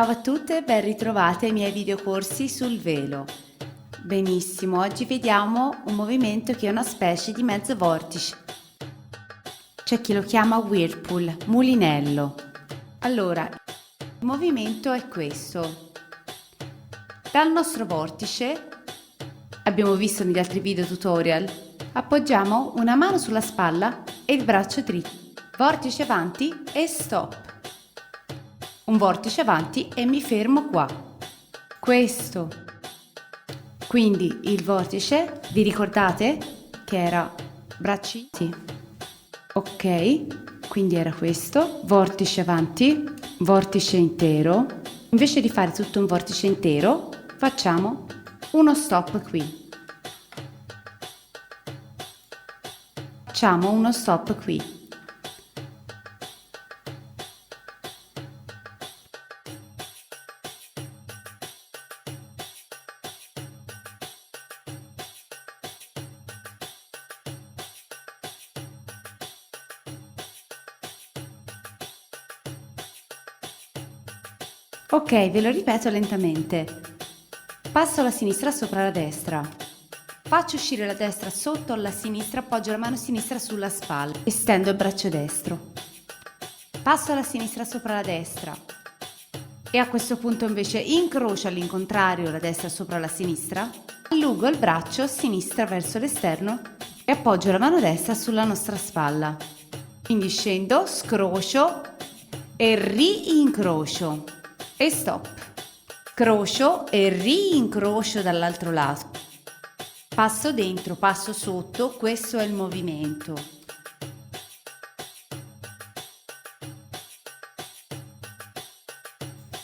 Ciao a tutte e ben ritrovate ai miei videocorsi sul velo. Benissimo, oggi vediamo un movimento che è una specie di mezzo vortice. C'è chi lo chiama whirlpool, mulinello. Allora, il movimento è questo. Dal nostro vortice, abbiamo visto negli altri video tutorial, appoggiamo una mano sulla spalla e il braccio dritto. Vortice avanti e stop. Un vortice avanti e mi fermo qua. Questo. Quindi il vortice, vi ricordate che era bracci? Sì. Ok, quindi era questo, vortice avanti, vortice intero. Invece di fare tutto un vortice intero, facciamo uno stop qui. Facciamo uno stop qui. Ok, ve lo ripeto lentamente. Passo la sinistra sopra la destra. Faccio uscire la destra sotto la sinistra, appoggio la mano sinistra sulla spalla e stendo il braccio destro. Passo la sinistra sopra la destra e a questo punto invece incrocio all'incontrario la destra sopra la sinistra, allungo il braccio sinistra verso l'esterno e appoggio la mano destra sulla nostra spalla. Quindi scendo, scrocio e riincrocio. E stop. Crocio e riincrocio dall'altro lato. Passo dentro, passo sotto, questo è il movimento.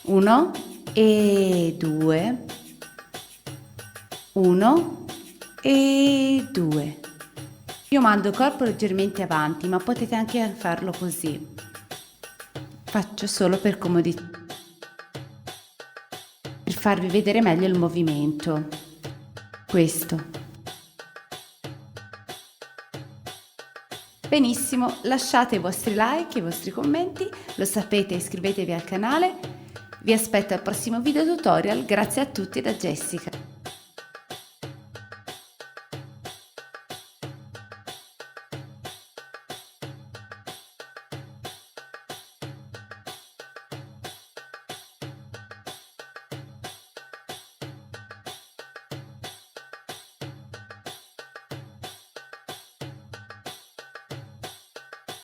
Uno e due. Uno e due. Io mando il corpo leggermente avanti, ma potete anche farlo così. Faccio solo per comodità, per farvi vedere meglio il movimento. Questo. Benissimo, lasciate i vostri like, i vostri commenti, lo sapete, iscrivetevi al canale. Vi aspetto al prossimo video tutorial, grazie a tutti da Jessica.